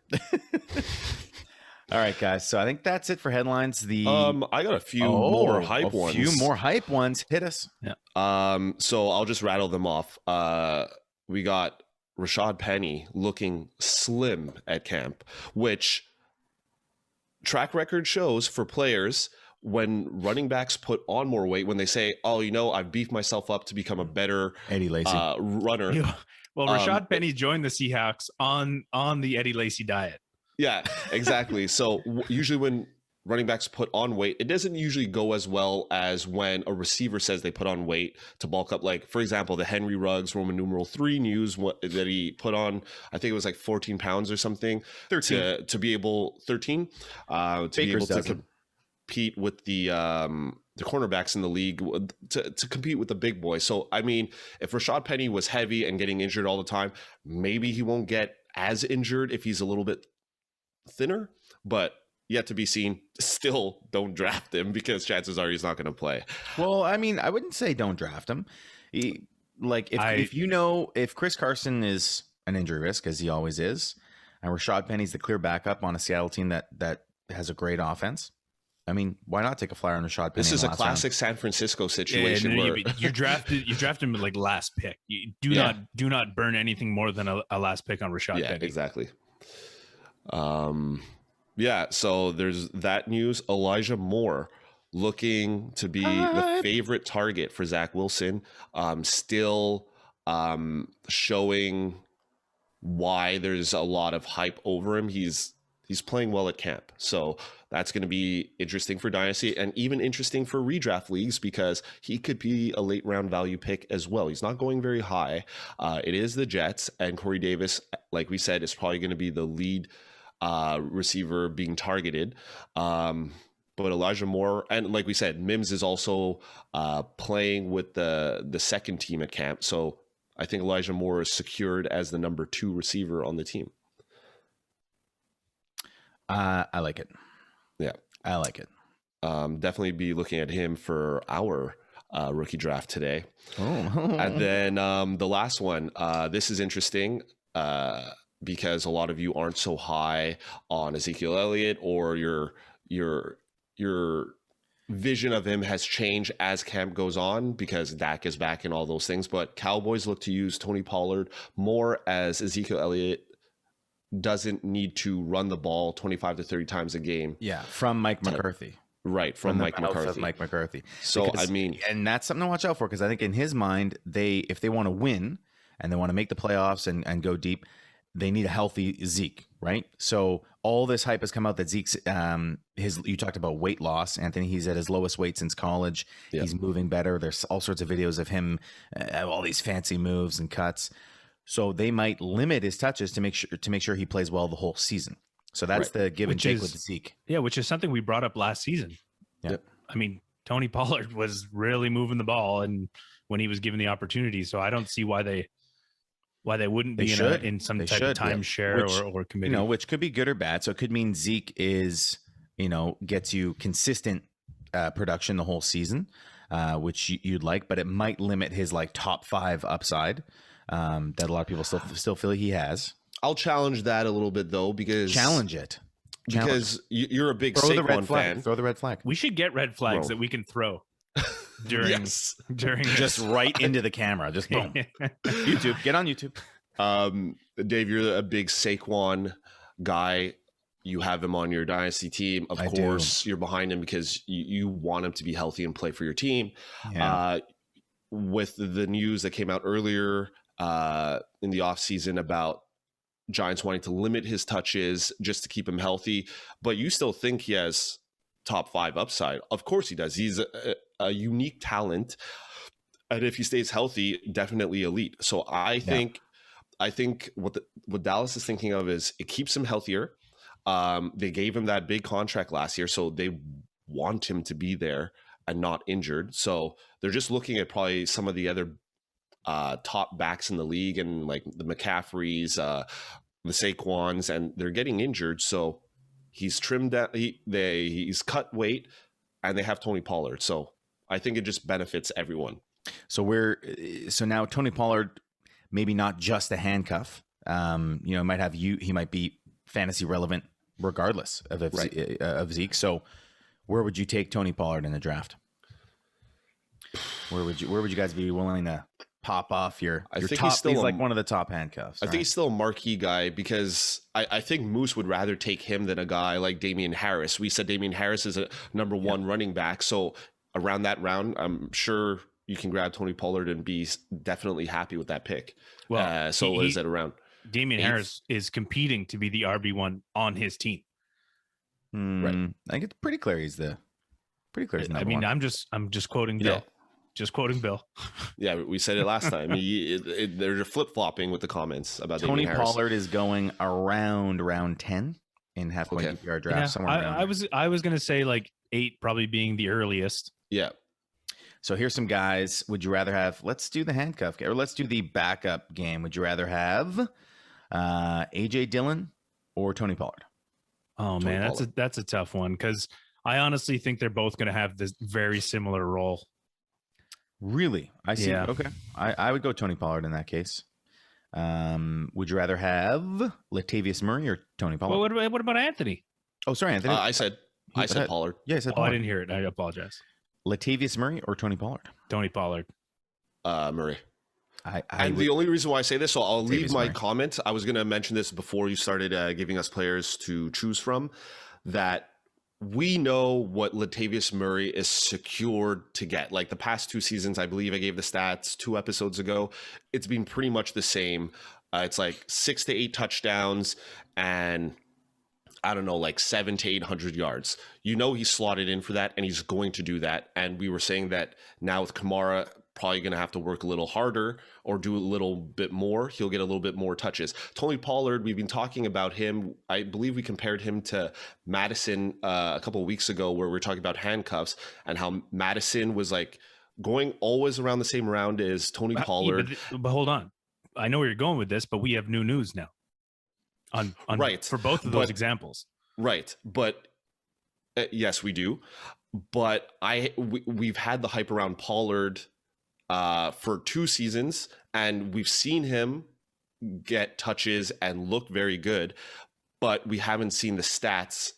All right, guys. So I think that's it for headlines. I got a few more hype ones. A few more hype ones. Hit us. Yeah. So I'll just rattle them off. We got Rashaad Penny looking slim at camp, which track record shows for players when running backs put on more weight, when they say, oh, I've beefed myself up to become a better Eddie Lacy runner. Yeah. Well, Rashaad Penny joined the Seahawks on the Eddie Lacy diet. Yeah, exactly. So usually when running backs put on weight, it doesn't usually go as well as when a receiver says they put on weight to bulk up. Like, for example, the Henry Ruggs Roman numeral 3 news that he put on, I think it was like 14 pounds or something. 13. To be able, 13? To be able to compete with the cornerbacks in the league, to compete with the big boys. So, I mean, if Rashaad Penny was heavy and getting injured all the time, maybe he won't get as injured if he's a little bit thinner, but yet to be seen. Still don't draft him because chances are he's not going to play. Well, I mean, I wouldn't say don't draft him. If Chris Carson is an injury risk, as he always is, and Rashaad Penny's the clear backup on a Seattle team that has a great offense, I mean, why not take a flyer on Rashaad Penny? This is a classic San Francisco situation where you draft him like last pick. You do not burn anything more than a last pick on Rashaad Penny. Yeah, exactly. So there's that news. Elijah Moore looking to be the favorite target for Zach Wilson. Still showing why there's a lot of hype over him. He's playing well at camp. So that's going to be interesting for Dynasty and even interesting for redraft leagues because he could be a late round value pick as well. He's not going very high. It is the Jets, and Corey Davis, like we said, is probably going to be the lead receiver being targeted. But Elijah Moore, and like we said, Mims is also playing with the second team at camp. So I think Elijah Moore is secured as the number 2 receiver on the team. I like it. Yeah, I like it. Definitely be looking at him for our rookie draft today. Oh. And then the last one, this is interesting because a lot of you aren't so high on Ezekiel Elliott, or your vision of him has changed as camp goes on because Dak is back and all those things. But Cowboys look to use Tony Pollard more, as Ezekiel Elliott doesn't need to run the ball 25 to 30 times a game. Yeah, from Mike McCarthy. Right, from Mike McCarthy. Mike McCarthy. So, because, and that's something to watch out for, because I think in his mind, if they want to win and they want to make the playoffs and go deep, they need a healthy Zeke, right? So all this hype has come out that Zeke's you talked about weight loss, Anthony. He's at his lowest weight since college. Yep. He's moving better. There's all sorts of videos of him, all these fancy moves and cuts. So they might limit his touches to make sure he plays well the whole season. So that's the give and take with Zeke. Yeah, which is something we brought up last season. Yep. I mean, Tony Pollard was really moving the ball, and when he was given the opportunity, so I don't see why they wouldn't be in some type of timeshare or committee. Which could be good or bad. So it could mean Zeke is, gets you consistent production the whole season, which you'd like, but it might limit his like top 5 upside that a lot of people still feel he has. I'll challenge that a little bit though, because you're a big Saquon fan. Throw the red flag. We should get red flags that we can throw during just right into the camera. Just boom. YouTube. Get on YouTube. Dave, you're a big Saquon guy. You have him on your dynasty team. Of course, you're behind him because you want him to be healthy and play for your team. Yeah. With the news that came out earlier in the offseason about Giants wanting to limit his touches just to keep him healthy, but you still think he has top 5 upside. Of course he does. He's a unique talent, and if he stays healthy, definitely elite. So I think what Dallas is thinking of is it keeps him healthier. They gave him that big contract last year, so they want him to be there and not injured. So they're just looking at probably some of the other top backs in the league, and like the McCaffreys, the Saquons, and they're getting injured. So he's trimmed down. He's cut weight, and they have Tony Pollard. So I think it just benefits everyone. So now Tony Pollard, maybe not just a handcuff. Might have he might be fantasy relevant regardless of Zeke. So where would you take Tony Pollard in the draft? Where would you guys be willing to pop off your top? He's like one of the top handcuffs. I think he's still a marquee guy, because I think Moose would rather take him than a guy like Damian Harris. We said Damian Harris is a number 1 running back. So around that round, I'm sure you can grab Tony Pollard and be definitely happy with that pick. Well, what is that around? Damian Harris is competing to be the RB1 on his team. Right. I think it's pretty clear he's number 1. I mean, I'm just quoting Bill. Yeah. Just quoting Bill. Yeah, we said it last time. They're flip-flopping with the comments about Tony Damian Pollard is going around round 10 in half-point PPR draft. Yeah, somewhere around I was going to say like 8 probably being the earliest. Yeah. So here's some guys. Would you rather have? Let's do the handcuff game, or let's do the backup game. Would you rather have AJ Dillon or Tony Pollard? Oh man, that's a tough one, because I honestly think they're both going to have this very similar role. Really? I see. Yeah. Okay. I would go Tony Pollard in that case. Would you rather have Latavius Murray or Tony Pollard? Well, what about Anthony? Oh, sorry, Anthony. I said Pollard. Yeah, I said Pollard. I didn't hear it. I apologize. Latavius Murray or Tony Pollard? Tony Pollard. Murray. The only reason why I say this, so I'll leave my comment. I was going to mention this before you started giving us players to choose from, that we know what Latavius Murray is secured to get. Like the past 2 seasons, I believe I gave the stats 2 episodes ago. It's been pretty much the same. It's like 6 to 8 touchdowns and I don't know, like 700 to 800 yards. He's slotted in for that, and he's going to do that. And we were saying that now with Kamara probably going to have to work a little harder or do a little bit more. He'll get a little bit more touches. Tony Pollard, we've been talking about him. I believe we compared him to Madison a couple of weeks ago, where we were talking about handcuffs and how Madison was like going always around the same round as Tony Pollard. But hold on. I know where you're going with this, but we have new news now. On right, for both of those examples, right? But yes, we do. But we've had the hype around Pollard for 2 seasons, and we've seen him get touches and look very good, but we haven't seen the stats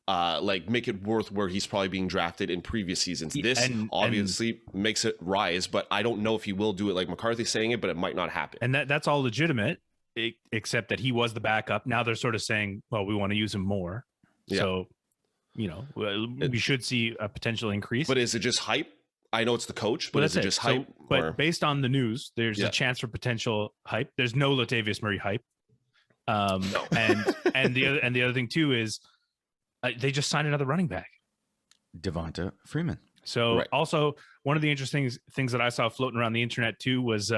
like make it worth where he's probably being drafted in previous seasons. This obviously makes it rise, but I don't know if he will do it like McCarthy's saying it, but it might not happen. And that's all legitimate. Except that he was the backup. Now they're sort of saying, well, we want to use him more. Yeah. So we should see a potential increase. But is it just hype? I know it's the coach, but is it just hype? But based on the news, there's a chance for potential hype. There's no Latavius Murray hype. No. and the other thing too is they just signed another running back, Devonta Freeman. So also one of the interesting things that I saw floating around the internet too was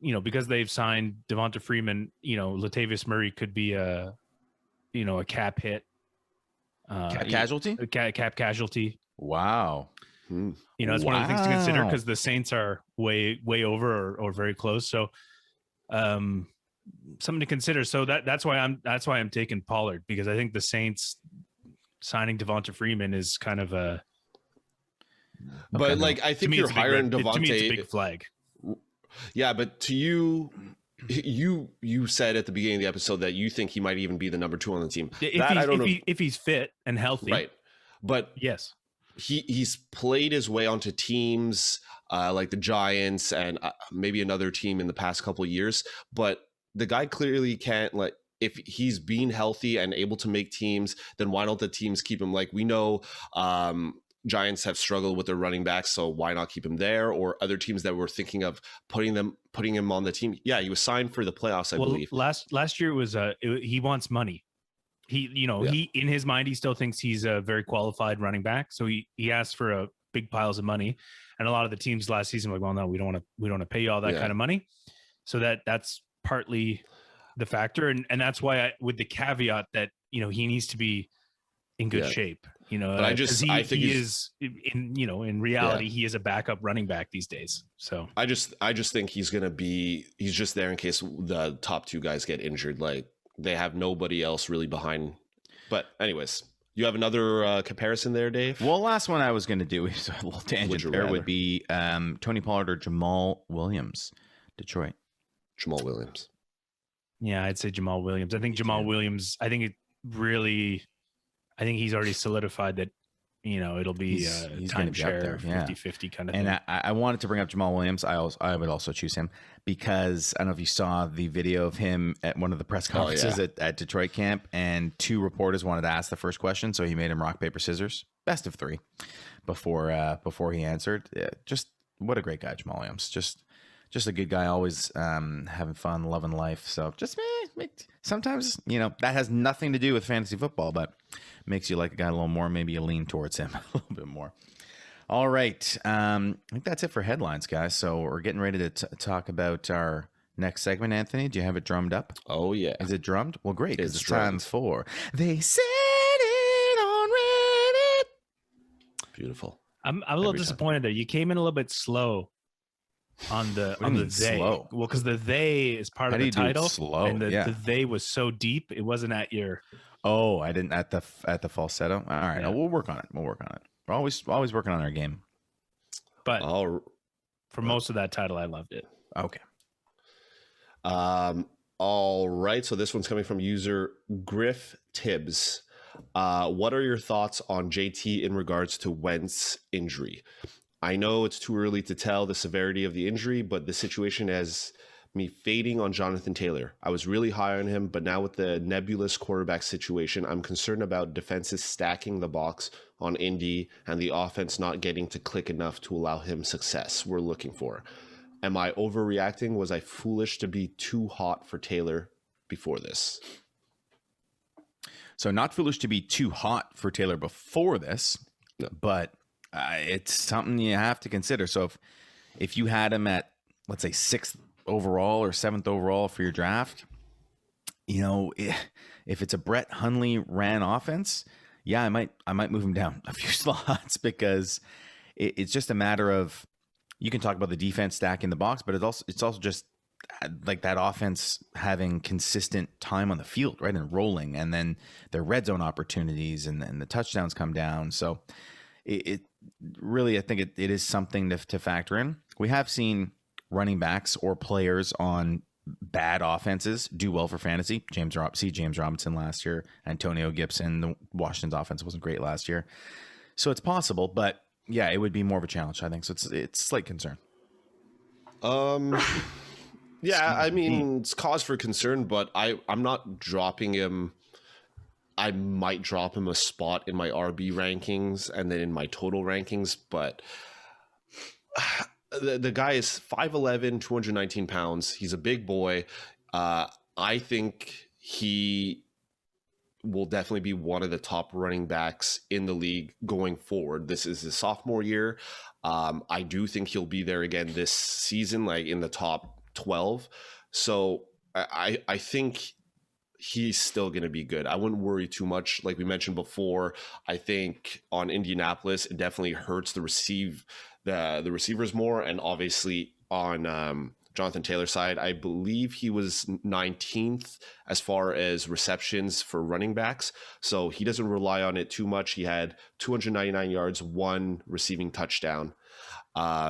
because they've signed Devonta Freeman, Latavius Murray could be a cap hit, casualty, cap casualty. Wow. It's one of the things to consider because the Saints are way over or very close. So, something to consider. So that's why I'm taking Pollard, because I think the Saints signing Devonta Freeman is kind of a. But I think you're hiring Devonta. To me, it's a big flag. Yeah, but to you said at the beginning of the episode that you think he might even be the number 2 on the team. If he's fit and healthy, right? But yes. He's played his way onto teams like the Giants and maybe another team in the past couple of years. But the guy clearly can't, if he's being healthy and able to make teams, then why don't the teams keep him? We know Giants have struggled with their running backs, so why not keep him there? Or other teams that were thinking of putting him on the team. Yeah, he was signed for the playoffs, I believe. Last year it was he wants money. He in his mind, he still thinks he's a very qualified running back. So he asked for a big piles of money, and a lot of the teams last season were like, well, no, we don't want to pay you all that kind of money. So that's partly the factor. And that's why with the caveat that, he needs to be in good shape, but I think he is in reality, he is a backup running back these days. So I just think he's just there in case the top 2 guys get injured. They have nobody else really behind. But anyways, you have another comparison there, Dave? Well, last one I was going to do is a little tangent there would be Tony Pollard or Jamal Williams, Detroit. Jamal Williams. Yeah, I'd say Jamal Williams. I think Jamal Williams, I think he's already solidified that, it'll be a timeshare 50-50 kind of thing. And I wanted to bring up Jamal Williams. I would also choose him because I don't know if you saw the video of him at one of the press conferences at Detroit camp, and 2 reporters wanted to ask the first question. So he made him rock, paper, scissors, best of 3 before he answered. Yeah, just what a great guy, Jamal Williams. Just a good guy, always having fun, loving life. So just sometimes, that has nothing to do with fantasy football, but makes you like a guy a little more. Maybe you lean towards him a little bit more. All right. I think that's it for headlines, guys. So we're getting ready to talk about our next segment. Anthony, do you have it drummed up? Oh, yeah. Is it drummed? Well, great. Because it's time for They Said It on Reddit. Beautiful. I'm a little disappointed there. You came in a little bit slow on the they. Slow? Well, because the they is part of the title. Slow? And the they was so deep, it wasn't at your. Oh, I didn't at the falsetto. All right, no, we'll work on it. We're always working on our game. But for most of that title, I loved it. Okay. All right. So this one's coming from user Griff Tibbs. What are your thoughts on JT in regards to Wentz injury? I know it's too early to tell the severity of the injury, but the situation has me fading on Jonathan Taylor. I was really high on him, but now with the nebulous quarterback situation, I'm concerned about defenses stacking the box on Indy and the offense not getting to click enough to allow him success we're looking for. Am I overreacting? Was I foolish to be too hot for Taylor before this? So not foolish to be too hot for Taylor before this, but it's something you have to consider. So if you had him at, let's say, 6th overall or 7th overall for your draft, if it's a Brett Hundley ran offense, I might move him down a few slots because it's just a matter of, you can talk about the defense stacking the box, but it's also just like that offense having consistent time on the field, right, and rolling, and then their red zone opportunities and the touchdowns come down. So it really, I think it is something to factor in. We have seen running backs or players on bad offenses do well for fantasy. James Robinson last year, Antonio Gibson. The Washington's offense wasn't great last year, so it's possible. But yeah, it would be more of a challenge, I think. So it's slight concern. Yeah, I mean, it's cause for concern, but I'm not dropping him. I might drop him a spot in my RB rankings and then in my total rankings, but the guy is 5'11", 219 pounds. He's a big boy. I think he will definitely be one of the top running backs in the league going forward. This is his sophomore year. I do think he'll be there again this season, like in the top 12. So I think he's still going to be good. I wouldn't worry too much. Like we mentioned before, I think on Indianapolis, it definitely hurts the receivers more. And obviously on Jonathan Taylor's side, I believe he was 19th as far as receptions for running backs. So he doesn't rely on it too much. He had 299 yards, 1 receiving touchdown.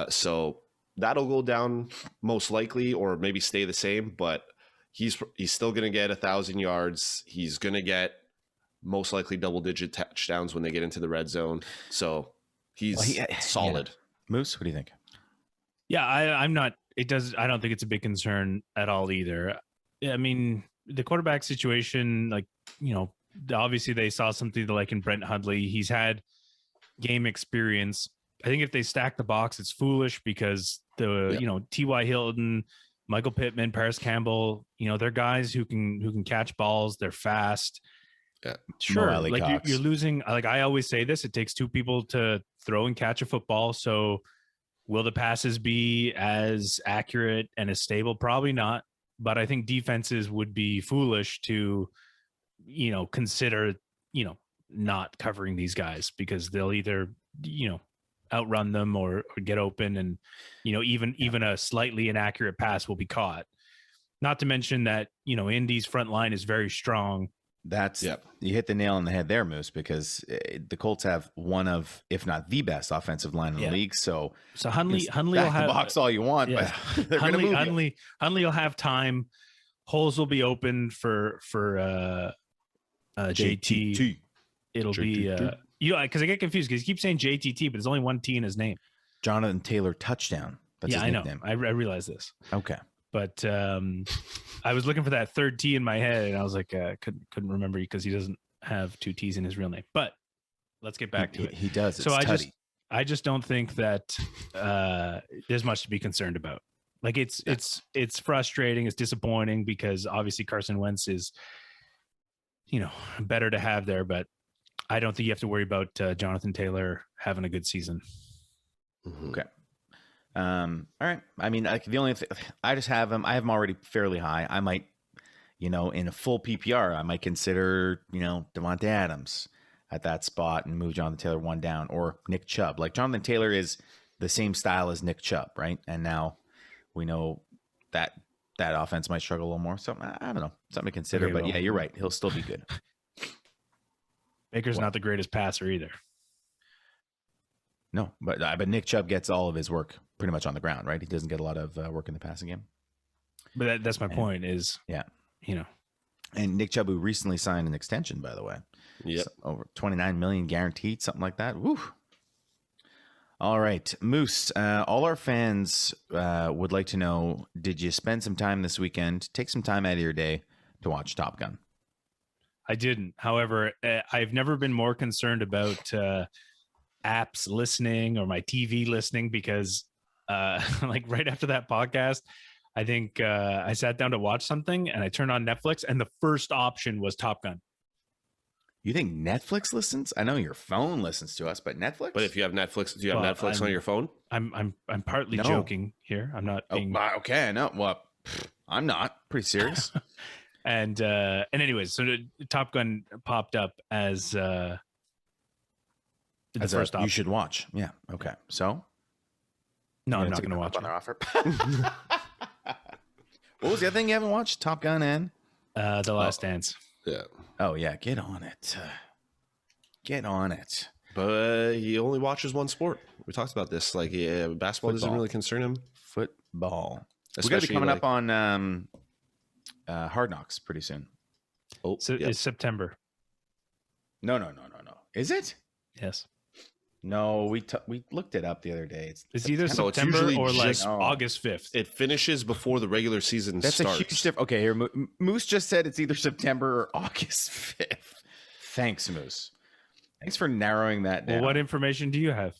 So that'll go down most likely, or maybe stay the same, but he's still going to get 1,000 yards. He's going to get most likely double-digit touchdowns when they get into the red zone. So he's solid. Yeah. Moose, what do you think? Yeah, I'm not. I don't think it's a big concern at all either. I mean, the quarterback situation, like, you know, obviously they saw something like in Brent Hundley. He's had game experience. I think if they stack the box, it's foolish because you know, T.Y. Hilton, Michael Pittman, Paris Campbell, you know, they're guys who can catch balls. They're fast. Yeah. Sure. Like you're losing. Like I always say this, it takes 2 people to throw and catch a football. So will the passes be as accurate and as stable? Probably not. But I think defenses would be foolish to, you know, consider, you know, not covering these guys because they'll either, you know, outrun them or get open, and, you know, even a slightly inaccurate pass will be caught. Not to mention that, you know, Indy's front line is very strong. You hit the nail on the head there, Moose, because the Colts have one of, if not the best offensive line in the league. So Hundley will have the box all you want, but they're going to move Hundley will have time. Holes will be open for JT. It'll be you know, because I get confused because he keeps saying JTT, but there's only one T in his name. Jonathan Taylor touchdown. That's his nickname. I realize this. Okay. But I was looking for that third T in my head, and I was like, couldn't remember because he doesn't have 2 T's in his real name. But let's get back to it. He does. So I just don't think that there's much to be concerned about. Like it's frustrating, it's disappointing because obviously Carson Wentz is, you know, better to have there, but I don't think you have to worry about Jonathan Taylor having a good season. Okay. All right. I mean, the only thing I just have him. I have him already fairly high. I might, you know, in a full PPR, I might consider, you know, Devonta Adams at that spot and move Jonathan Taylor 1 down, or Nick Chubb. Like Jonathan Taylor is the same style as Nick Chubb, right? And now we know that offense might struggle a little more. So I don't know, something to consider. But yeah, you're right. He'll still be good. Baker's not the greatest passer either. No, but Nick Chubb gets all of his work pretty much on the ground, right? He doesn't get a lot of work in the passing game. But that's my point is, you know. And Nick Chubb, who recently signed an extension, by the way. Yep. So over $29 million guaranteed, something like that. Woo. All right, Moose, all our fans would like to know, did you spend some time this weekend, take some time out of your day to watch Top Gun? I didn't. However, I've never been more concerned about apps listening or my TV listening because like right after that podcast, I think I sat down to watch something and I turned on Netflix and the first option was Top Gun. You think Netflix listens? I know your phone listens to us, but Netflix? But if you have Netflix, do you have Netflix on your phone? I'm partly joking here. I'm not being... okay, no. Well, I'm not. Pretty serious. And anyways, so Top Gun popped up as the first option. You should watch. Yeah. Okay. So? No, I'm not going to watch on their offer. What was the other thing you haven't watched? Top Gun and? The Last Dance. Yeah. Oh, yeah. Get on it. Get on it. But he only watches one sport. We talked about this. Like, basketball doesn't really concern him. Football. We're going to be coming up on Hard Knocks pretty soon. Oh, so it's September. No. Is it? Yes. No, we looked it up the other day. It's either September or like August 5th. It finishes before the regular season starts. That's a huge difference. Okay, here Moose just said it's either September or August 5th. Thanks, Moose. Thanks for narrowing that down. Well, what information do you have?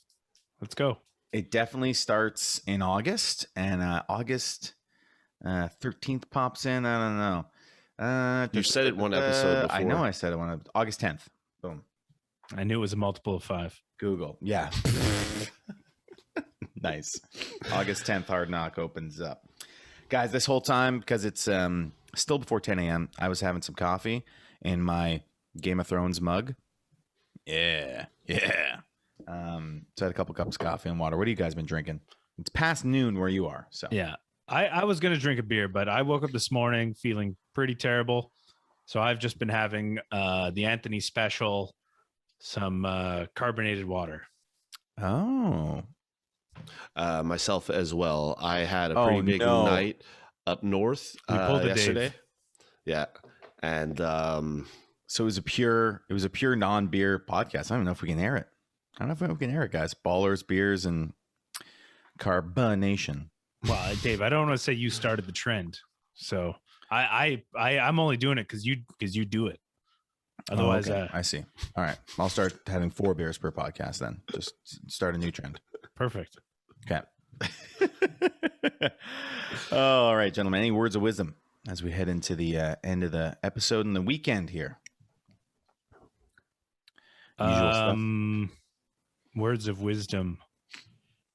Let's go. It definitely starts in August, and August 13th pops in. I don't know. You said it one episode before. I know I said it one. August 10th. Boom. I knew it was a multiple of 5. Google. Yeah. Nice. August 10th, Hard Knock opens up. Guys, this whole time, because it's still before 10 a.m., I was having some coffee in my Game of Thrones mug. Yeah. So I had a couple cups of coffee and water. What have you guys been drinking? It's past noon where you are. So yeah, I was going to drink a beer, but I woke up this morning feeling pretty terrible. So I've just been having the Anthony Special, some carbonated water. Oh. Myself as well. I had a pretty big night up north yesterday. Dave. Yeah. And so it was a pure non-beer podcast. I don't even know if we can air it. I don't know if we can air it, guys. Ballers, beers, and carbonation. Well, Dave, I don't want to say you started the trend. So I'm only doing it because you do it. Otherwise, okay. I see. All right. I'll start having 4 beers per podcast then. Just start a new trend. Perfect. Okay. All right, gentlemen. Any words of wisdom as we head into the end of the episode and the weekend here? Usual stuff. Words of wisdom.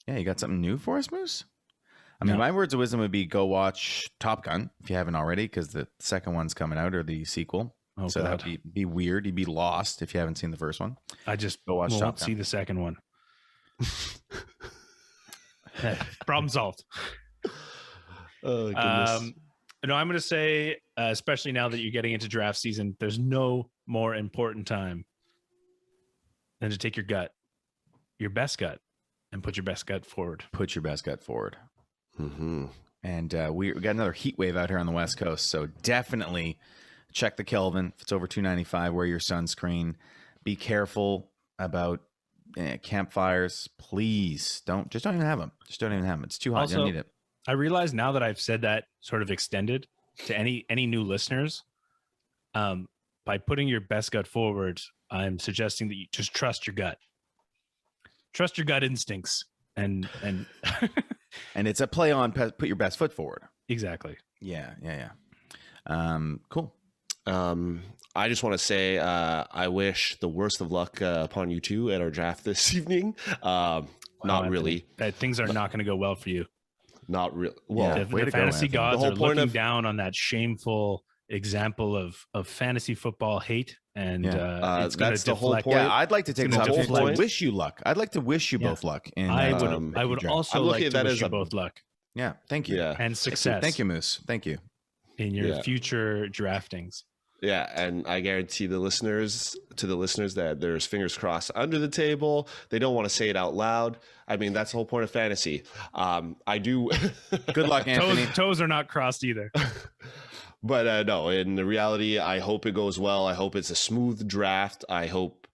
Yeah, you got something new for us, Moose? I mean, my words of wisdom would be go watch Top Gun if you haven't already, because the second one's coming out, or the sequel. Oh, so that'd be weird. You'd be lost if you haven't seen the first one. I just go watch Top Gun. Won't see the second one. Problem solved. Oh, goodness. No, I'm going to say, especially now that you're getting into draft season, there's no more important time than to take your best gut, and put your best gut forward. Put your best gut forward. Mm-hmm. And we got another heat wave out here on the West Coast, so definitely check the Kelvin. If it's over 295, wear your sunscreen. Be careful about campfires. Please don't even have them. Just don't even have them. It's too hot. Also, you don't need it. I realize now that I've said that sort of extended to any new listeners, by putting your best gut forward, I'm suggesting that you just trust your gut. Trust your gut instincts, and and it's a play on put your best foot forward. Exactly. Yeah. Cool. I just want to say I wish the worst of luck upon you two at our draft this evening. Not really. Things are not going to go well for you. Not really. Well, the fantasy gods are looking down on that shameful example of fantasy football hate, and it's going to deflect. The whole point. Yeah, I'd like to take the whole point. Wish you luck. I'd like to wish you both luck. I would also like to wish you both luck. Yeah, thank you. Yeah. And success. Thank you, Moose. Thank you. In your future draftings. Yeah, and I guarantee the listeners that there's fingers crossed under the table. They don't want to say it out loud. I mean, that's the whole point of fantasy. I do. Good luck, Anthony. Toes are not crossed either. But no, in the reality, I hope it goes well. I hope it's a smooth draft. I hope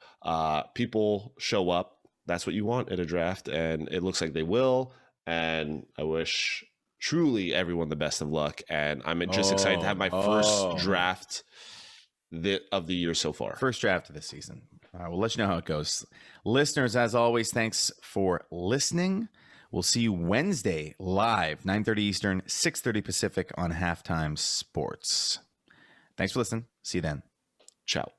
people show up. That's what you want at a draft, and it looks like they will. And I wish truly everyone the best of luck. And I'm just excited to have my first draft of the year so far. First draft of this season. All right, we'll let you know how it goes. Listeners, as always, thanks for listening. We'll see you Wednesday live, 9:30 Eastern, 6:30 Pacific on Halftime Sports. Thanks for listening. See you then. Ciao.